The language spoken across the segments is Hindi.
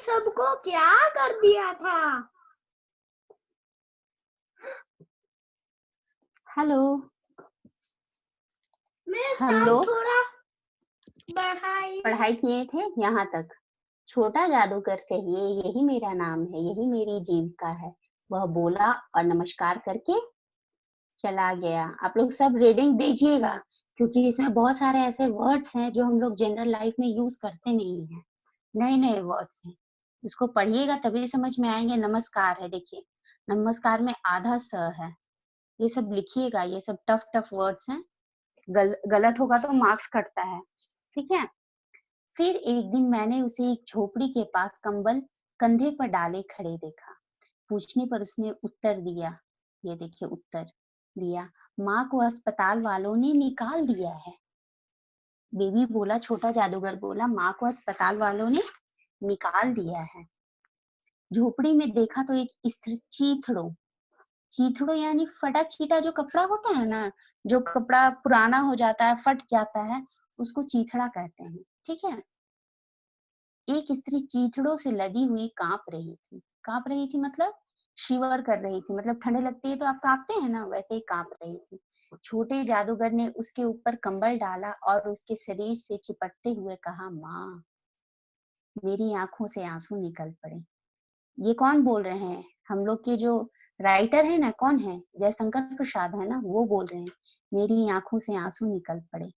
सबको क्या कर दिया था? हेलो मेरे हम साथ लोग थोड़ा बढ़ाई। पढ़ाई किए थे यहाँ तक। छोटा जादूगर कहिए, यही मेरा नाम है, यही मेरी जीविका है। वह बोला और नमस्कार करके चला गया। आप लोग सब रीडिंग दीजिएगा, क्योंकि इसमें बहुत सारे ऐसे वर्ड्स हैं जो हम लोग जनरल लाइफ में यूज करते नहीं हैं। नए नए वर्ड्स हैं, इसको पढ़िएगा तभी समझ में आएंगे। नमस्कार है, देखिए नमस्कार में आधा स है। ये सब लिखिएगा, ये सब टफ टफ वर्ड्स हैं। गलत होगा तो मार्क्स कटता है, ठीक है। फिर एक दिन मैंने उसे एक झोपड़ी के पास कंबल कंधे पर डाले खड़े देखा। पूछने पर उसने उत्तर दिया, ये देखिए उत्तर दिया, माँ को अस्पताल वालों ने निकाल दिया है। बेबी बोला, छोटा जादूगर बोला, माँ को अस्पताल वालों ने निकाल दिया है। झोपड़ी में देखा तो एक स्त्री चीथड़ो, चीथड़ो यानी फटा चीटा जो कपड़ा होता है ना, जो कपड़ा पुराना हो जाता है, फट जाता है, उसको चीथड़ा कहते हैं, ठीक है। एक स्त्री चीथड़ों से लदी हुई कांप रही थी। कांप रही थी मतलब शिवर कर रही थी, मतलब ठंड लगती है तो आप कांपते हैं ना, वैसे ही कांप रही थी। छोटे जादूगर ने उसके ऊपर कंबल डाला और उसके शरीर से चिपटते हुए कहा, माँ। मेरी आंखों से आंसू निकल पड़े। ये कौन बोल रहे हैं? हम लोग के जो राइटर है ना, कौन है? जयशंकर प्रसाद है ना, वो बोल रहे हैं, मेरी आंखों से आंसू निकल पड़े।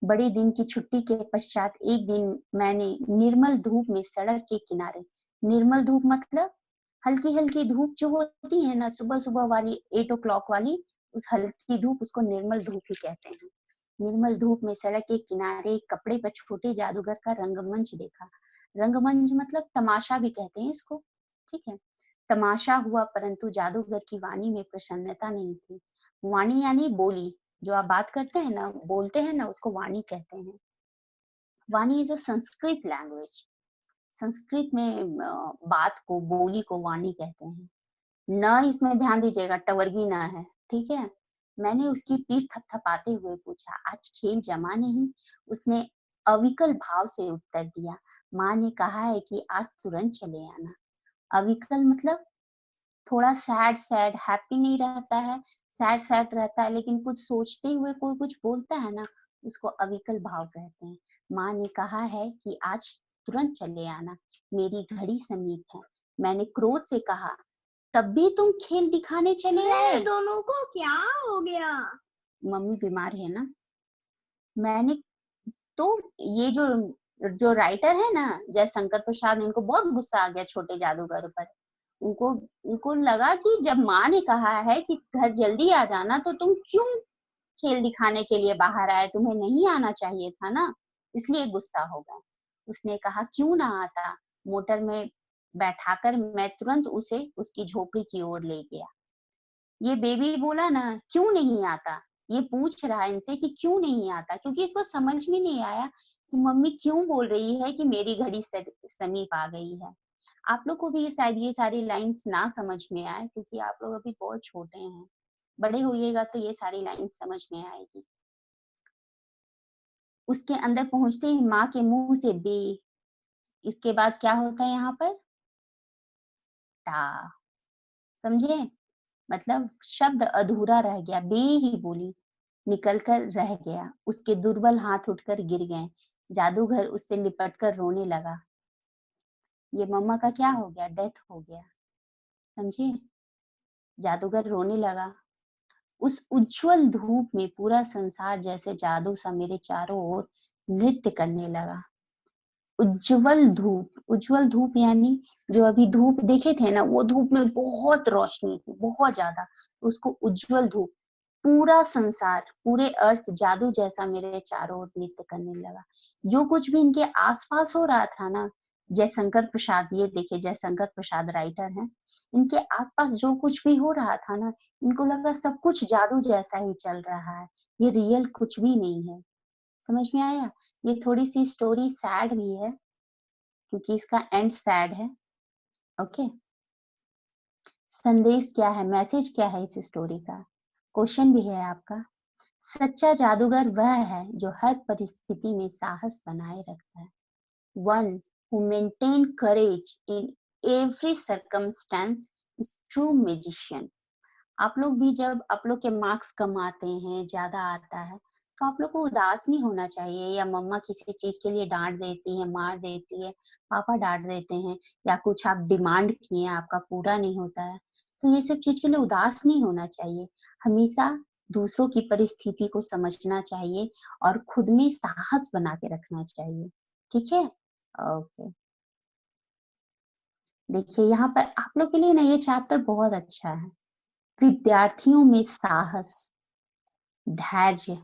बड़े दिन की छुट्टी के पश्चात एक दिन मैंने निर्मल धूप में सड़क के किनारे, निर्मल धूप मतलब हल्की हल्की धूप जो होती है ना, सुबह सुबह वाली 8 o'clock वाली, उस हल्की धूप, उसको निर्मल धूप ही कहते हैं। निर्मल धूप में सड़क के किनारे एक कपड़े पर छोटे जादूगर का रंगमंच देखा। रंगमंच मतलब तमाशा भी कहते हैं इसको, ठीक है। तमाशा हुआ, परंतु जादूगर की वाणी में प्रसन्नता नहीं थी। वाणी यानी बोली, जो आप बात करते हैं ना, बोलते हैं ना, उसको वाणी कहते हैं। Vani is a Sanskrit language. Sanskrit में बात को, बोली को वाणी कहते हैं। न इसमें ध्यान दीजिएगा, टवर्गी न है, ठीक है। मैंने उसकी पीठ थपथपाते हुए पूछा, आज खेल जमा नहीं? उसने अविकल भाव से उत्तर दिया, माँ ने कहा है कि आज तुरंत चले आना। अविकल मतलब थोड़ा सैड सैड, हैप्पी नहीं रहता है, सैड सैड रहता है, लेकिन कुछ सोचते हुए कोई कुछ बोलता है ना, उसको अविकल भाव कहते हैं। माँ ने कहा है कि आज तुरंत चले आना, मेरी घड़ी समीप है। मैंने क्रोध से कहा, तब भी तुम खेल दिखाने चले आए? दोनों को क्या हो गया? मम्मी बीमार है ना। मैंने तो ये जो जो राइटर है ना, जयशंकर प्रसाद, इनको बहुत गुस्सा आ गया छोटे जादूगर पर। उनको उनको लगा कि जब माँ ने कहा है कि घर जल्दी आ जाना, तो तुम क्यों खेल दिखाने के लिए बाहर आए? तुम्हें नहीं आना चाहिए था ना, इसलिए गुस्सा हो गए। उसने कहा, क्यों ना आता, मोटर में बैठाकर मैं तुरंत उसे उसकी झोपड़ी की ओर ले गया। ये बेबी बोला ना, क्यों नहीं आता? ये पूछ रहा है इनसे कि क्यों नहीं आता, क्योंकि इसको समझ में नहीं आया कि मम्मी क्यों बोल रही है कि मेरी घड़ी समीप आ गई है। आप लोग को भी शायद ये सारी लाइंस ना समझ में आए, क्योंकि आप लोग अभी बहुत छोटे हैं। बड़े होइएगा तो ये सारी लाइंस समझ में आएगी। उसके अंदर पहुंचते ही माँ के मुंह से बे, इसके बाद क्या होता है यहाँ पर? टा, समझे? मतलब शब्द अधूरा रह गया, बे ही बोली निकलकर रह गया। उसके दुर्बल हाथ उठकर गिर गए। जादूगर उससे लिपटकर रोने लगा। ये मम्मा का क्या हो गया? डेथ हो गया, समझे? जादूगर रोने लगा। उस उज्जवल धूप में पूरा संसार जैसे जादू सा मेरे चारों ओर नृत्य करने लगा। उज्जवल धूप यानी जो अभी धूप देखे थे ना, वो धूप में बहुत रोशनी थी, बहुत ज्यादा, उसको उज्जवल धूप। पूरा संसार, पूरे अर्थ जादू जैसा मेरे चारों ओर नृत्य करने लगा। जो कुछ भी इनके आसपास हो रहा था ना, जयशंकर प्रसाद, ये देखिए जयशंकर प्रसाद राइटर हैं, इनके आसपास जो कुछ भी हो रहा था ना, इनको लगा सब कुछ जादू जैसा ही चल रहा है, ये रियल कुछ भी नहीं है। समझ में आया? ये थोड़ी सी स्टोरी सैड भी है, क्योंकि इसका एंड सैड है। ओके, संदेश क्या है, मैसेज क्या है इस स्टोरी का? क्वेश्चन भी है आपका। सच्चा जादूगर वह है जो हर परिस्थिति में साहस बनाए रखता है। 1 who maintain courage in every circumstance is true magician. आप लोग भी जब आप लोग के मार्क्स कम आते हैं, ज्यादा आता है, तो आप लोग को उदास नहीं होना चाहिए, या मम्मा किसी चीज के लिए डांट देती है, मार देती है, पापा डांट देते हैं, या कुछ आप डिमांड किए आपका पूरा नहीं होता है, तो ये सब चीज के लिए उदास नहीं होना चाहिए। हमेशा दूसरों की परिस्थिति को समझना चाहिए और खुद में साहस बना के रखना चाहिए। ठीक है, ओके। देखिए यहाँ पर आप लोग के लिए ना ये चैप्टर बहुत अच्छा है। विद्यार्थियों में साहस, धैर्य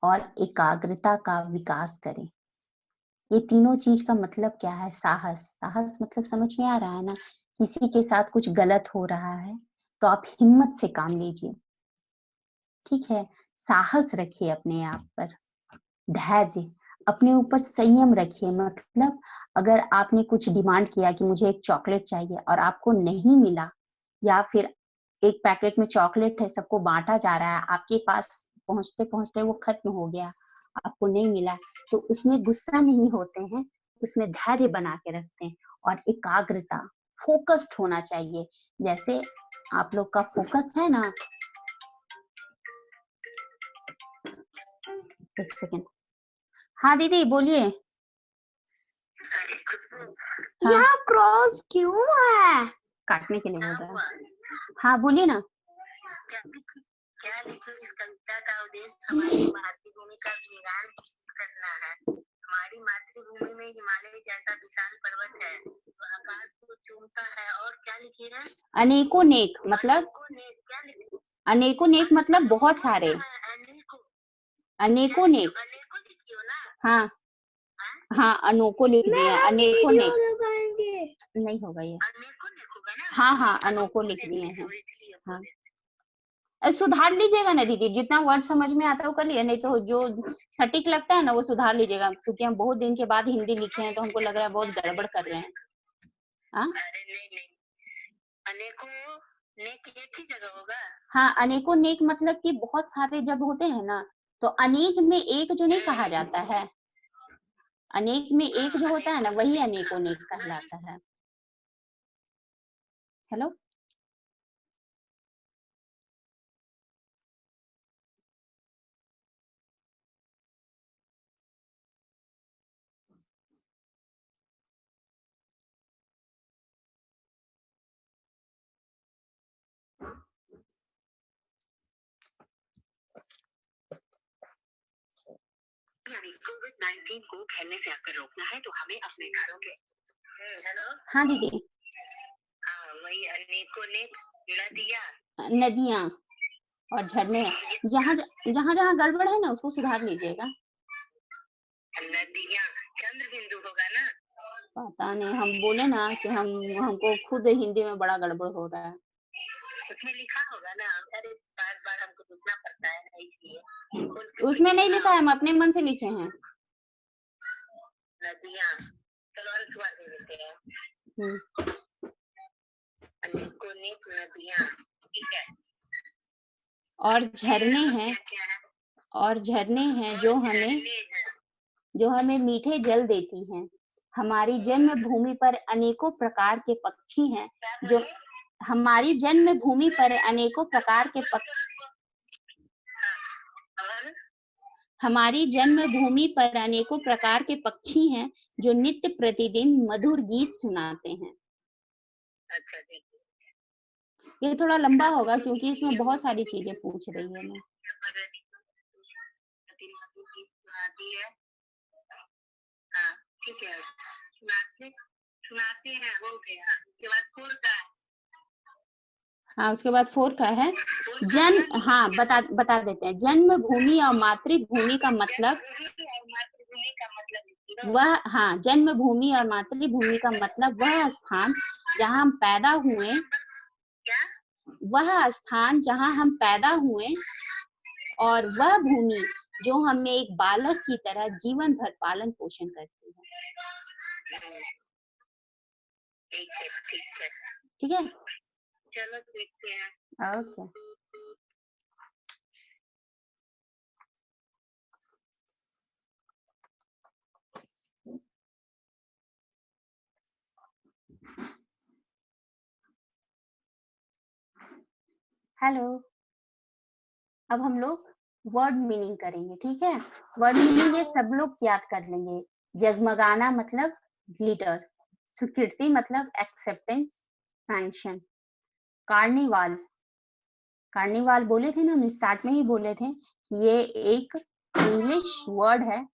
और एकाग्रता का विकास करें। ये तीनों चीज का मतलब क्या है? साहस। साहस मतलब समझ में आ रहा है ना, किसी के साथ कुछ गलत हो रहा है तो आप हिम्मत से काम लीजिए। ठीक है, साहस रखिए अपने आप पर। धैर्य, अपने ऊपर संयम रखिए। मतलब अगर आपने कुछ डिमांड किया कि मुझे एक चॉकलेट चाहिए और आपको नहीं मिला, या फिर एक पैकेट में चॉकलेट है, सबको बांटा जा रहा है, आपके पास पहुंचते पहुंचते वो खत्म हो गया, आपको नहीं मिला, तो उसमें गुस्सा नहीं होते हैं, उसमें धैर्य बना के रखते हैं। और एकाग्रता, फोकस्ड होना चाहिए। जैसे आप लोग का फोकस है ना, एक सेकेंड। हाँ दीदी बोलिए। हाँ, यहाँ क्रॉस क्यों है? काटने के लिए बोल रहा है। हाँ बोलिए ना। क्या लिखूं? इस कविता का उद्देश्य हमारी मातृभूमि का गुणगान करना है। हमारी मातृभूमि में हिमालय जैसा विशाल पर्वत है जो आकाश को चूमता है। और क्या लिखी है? अनेकों नेक, मतलब क्या लिखी? अनेकों नेक मतलब बहुत सारे। अनेकों अनेकों नेक, अनेकों लिखी हो ना? हाँ हाँ, अनोखो लिख दिए, अनेकों नेक पाएंगे। नहीं होगा ये। अनेकों नेक होगा ना? हाँ हाँ, अनोखो लिख दिए हैं। हाँ, सुधार लीजिएगा ना दीदी, जितना वर्ड समझ में आता है वो कर लिए, नहीं तो जो सटीक लगता है ना वो सुधार लीजिएगा, क्योंकि हम बहुत दिन के बाद हिंदी लिखे हैं तो हमको लग रहा है बहुत गड़बड़ कर रहे हैं। हाँ अरे नहीं, अनेकों नेक एक ही जगह होगा। हाँ, अनेकों नेक मतलब कि बहुत सारे जब होते हैं ना, तो अनेक में एक जो नहीं कहा जाता है, अनेक में एक जो होता है ना, वही अनेकों नेक कहलाता है। हेलो, कोविड-19 को फैलने से अगर रोकना है तो हमें अपने घरों के हेलो हाँ दीदी, हाँ वही अनेकों नेक नदियाँ नदियाँ और झरने हैं, जहाँ जहाँ गड़बड़ है ना उसको सुधार लीजिएगा। नदियाँ चंद्र बिंदु होगा ना? पता नहीं, हम बोले ना कि हमको खुद हिंदी में बड़ा गड़बड़ हो रहा है। उसमें लिखा होगा ना? अरे बार बार हमको लिखना पड़ता है ना, इसलिए उसमें नहीं लिखा है, हम अपने मन से लिखे हैं। नदियाँ, चलो अंशुआ दे देते हैं। अनेकों नेक नदियाँ, ठीक है। और झरने हैं, और झरने हैं जो हमें मीठे जल देती हैं। हमारी जन्मभूमि पर अनेकों प्रकार के पक्षी हैं, जो हमारी जन्मभूमि पर अनेकों प्रकार के हमारी जन्मभूमि पर अनेकों प्रकार के पक्षी हैं जो नित्य प्रतिदिन मधुर गीत सुनाते हैं। अच्छा ठीक है। ये थोड़ा लंबा होगा क्योंकि इसमें बहुत सारी चीजें पूछ रही है मैं। हाँ ठीक है, सुनाते हैं हो गया। उसके बाद फोर का, हाँ उसके बाद फोर का है हाँ बता देते हैं। जन्मभूमि और मातृभूमि का मतलब वह, हाँ, जन्मभूमि और मातृभूमि का मतलब वह स्थान जहाँ हम पैदा हुए, वह स्थान जहाँ हम पैदा हुए, और वह भूमि जो हमें एक बालक की तरह जीवन भर पालन पोषण करती है। ठीक है, चलो देखते हैं। ओके। हेलो। अब हम लोग वर्ड मीनिंग करेंगे, ठीक है। वर्ड मीनिंग ये सब लोग याद कर लेंगे। जगमगाना मतलब ग्लिटर, स्वीकृति मतलब एक्सेप्टेंस, मेंशन। कार्निवाल, कार्निवाल बोले थे ना, हम स्टार्ट में ही बोले थे कि ये एक इंग्लिश वर्ड है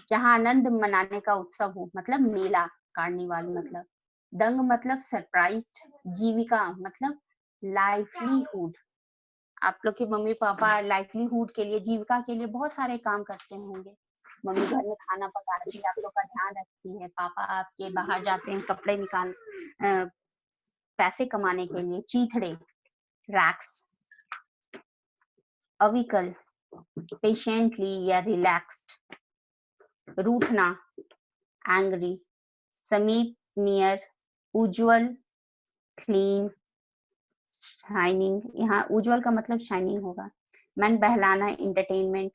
जहां आनंद मनाने का उत्सव हो, मतलब मेला। कार्निवाल मतलब। दंग मतलब सरप्राइज्ड। जीविका मतलब लाइवलीहुड। आप लोग के मम्मी पापा लाइवलीहुड के लिए, जीविका के लिए बहुत सारे काम करते होंगे। मम्मी घर में खाना पकाती है, आप लोग का ध्यान रखती है। पापा आपके बाहर जाते हैं कपड़े निकाल पैसे कमाने के लिए। चीथड़े, रैक्स। अविकल, पेशेंटली या रिलैक्स्ड। रूठना, एंग्री। समीप, नियर। उज्जवल, क्लीन, शाइनिंग। यहाँ उज्जवल का मतलब शाइनिंग होगा। मन बहलाना, इंटरटेनमेंट।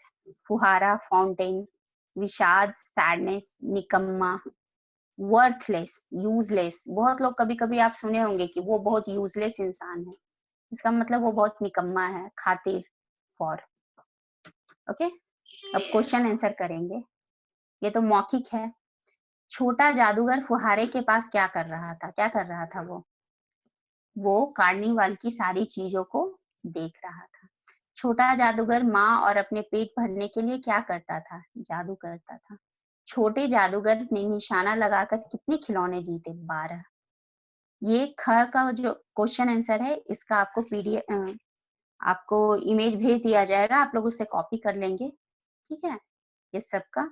फुहारा, फाउंटेन। विषाद, सैडनेस, निकम्मा। Worthless, useless. बहुत लोग कभी कभी आप सुने होंगे कि वो बहुत यूजलेस इंसान है, इसका मतलब वो बहुत निकम्मा है। खातिर, फॉर। ओके, अब क्वेश्चन आंसर करेंगे। ये तो मौखिक है। छोटा जादूगर फुहारे के पास क्या कर रहा था? क्या कर रहा था वो कार्निवाल की सारी चीजों को देख रहा था। छोटा जादूगर माँ और अपने पेट भरने के लिए क्या करता था? जादू करता था। छोटे जादूगर ने निशाना लगाकर कितने खिलौने जीते? 12। ये ख का जो क्वेश्चन आंसर है, इसका आपको पीडीएफ, आपको इमेज भेज दिया जाएगा, आप लोग उससे कॉपी कर लेंगे, ठीक है। ये सबका।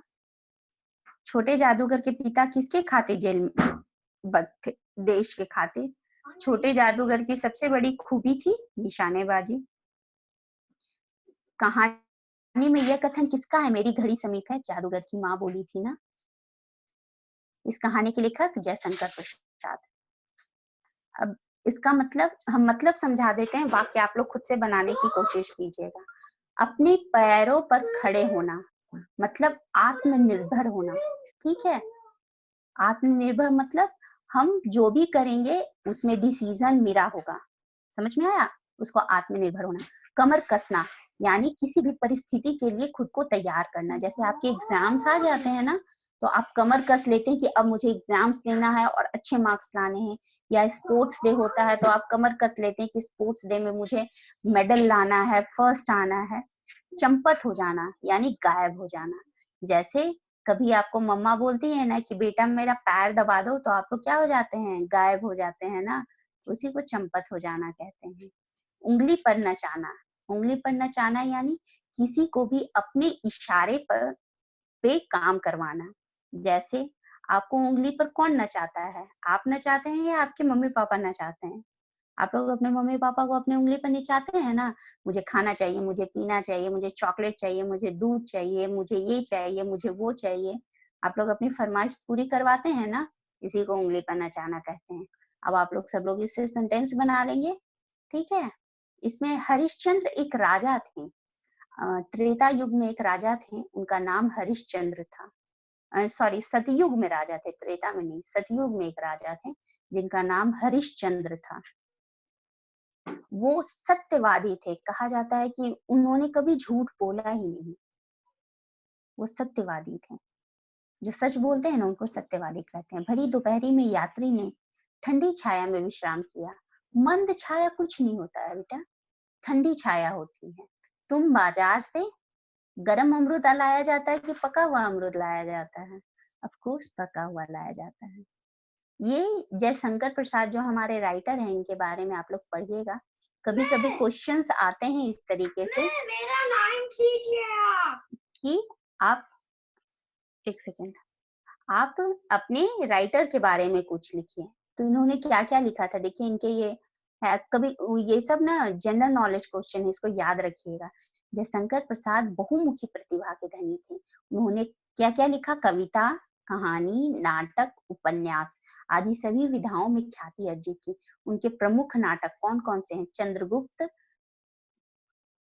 छोटे जादूगर के पिता किसके खातिर जेल में बंद थे? देश के खातिर। छोटे जादूगर की सबसे बड़ी खूबी थी निशानेबाजी। कहानी में यह कथन किसका है? मेरी घड़ी समीप है, जादूगर की माँ बोली थी ना। इस कहानी के लेखक जयशंकर प्रसाद। अब इसका मतलब हम मतलब समझा देते हैं, वाक्य आप लोग खुद से बनाने की कोशिश कीजिएगा। अपने पैरों पर खड़े होना मतलब आत्मनिर्भर होना, ठीक है। आत्मनिर्भर मतलब हम जो भी करेंगे उसमें डिसीजन मेरा होगा, समझ में आया? उसको आत्मनिर्भर होना। कमर कसना यानी किसी भी परिस्थिति के लिए खुद को तैयार करना। जैसे आपके एग्जाम्स आ जाते हैं ना, तो आप कमर कस लेते हैं कि अब मुझे एग्जाम्स देना है और अच्छे मार्क्स लाने हैं। या स्पोर्ट्स डे होता है तो आप कमर कस लेते हैं कि स्पोर्ट्स डे में मुझे मेडल लाना है, फर्स्ट आना है। चंपत हो जाना यानी गायब हो जाना। जैसे कभी आपको मम्मा बोलती है ना कि बेटा मेरा पैर दबा दो, तो आप लोग क्या हो जाते हैं? गायब हो जाते हैं ना, उसी को चंपत हो जाना कहते हैं। उंगली पर नचाना, उंगली पर नचाना यानी किसी को भी अपने इशारे पर पे काम करवाना। जैसे आपको उंगली पर कौन नचाता है? आप नचाते हैं या आपके मम्मी पापा नचाते हैं? आप लोग अपने मम्मी पापा को अपने उंगली पर नचाते हैं ना, मुझे खाना चाहिए, मुझे पीना चाहिए, मुझे चॉकलेट चाहिए, मुझे दूध चाहिए, मुझे ये चाहिए, मुझे वो चाहिए। आप लोग अपनी फरमाइश पूरी करवाते हैं ना, इसी को उंगली पर नचाना कहते हैं। अब आप लोग सब लोग इससे सेंटेंस बना लेंगे, ठीक है। इसमें हरिश्चंद्र एक राजा थे। त्रेता युग में एक राजा थे, उनका नाम हरिश्चंद्र था। सॉरी, सतयुग में राजा थे, त्रेता में नहीं। सतयुग में एक राजा थे जिनका नाम हरिश्चंद्र था। वो सत्यवादी थे। कहा जाता है कि उन्होंने कभी झूठ बोला ही नहीं। वो सत्यवादी थे। जो सच बोलते हैं ना उनको सत्यवादी कहते हैं। भरी दोपहरी में यात्री ने ठंडी छाया में विश्राम किया। मंद छाया कुछ नहीं होता है बेटा, ठंडी छाया होती है। तुम बाजार से गरम अमरूद लाया जाता है कि पका हुआ अमरूद लाया जाता है? ऑफ कोर्स पका हुआ लाया जाता है। ये जयशंकर प्रसाद जो हमारे राइटर हैं, इनके बारे में आप लोग पढ़िएगा। कभी कभी क्वेश्चंस आते हैं इस तरीके से मेरा नाम कीजिए आप। कि आप, एक सेकेंड, आप अपने राइटर के बारे में कुछ लिखिए। तो इन्होंने क्या क्या लिखा था देखिए, इनके ये है। कभी ये सब ना जनरल नॉलेज क्वेश्चन है, इसको याद रखिएगा। जयशंकर प्रसाद बहुमुखी प्रतिभा के धनी थे। उन्होंने क्या क्या लिखा? कविता, कहानी, नाटक, उपन्यास आदि सभी विधाओं में ख्याति अर्जित की। उनके प्रमुख नाटक कौन कौन से हैं? चंद्रगुप्त,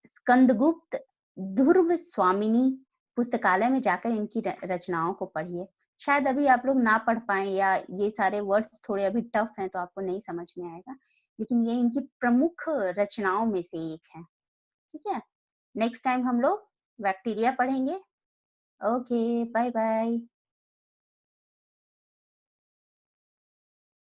स्कंदगुप्त, ध्रुव स्वामिनी। पुस्तकालय में जाकर इनकी रचनाओं को पढ़िए। शायद अभी आप लोग ना पढ़ पाए या ये सारे वर्ड्स थोड़े अभी टफ हैं तो आपको नहीं समझ में आएगा, लेकिन ये इनकी प्रमुख रचनाओं में से एक है। ठीक है, नेक्स्ट टाइम हम लोग बैक्टीरिया पढ़ेंगे। Okay, bye bye.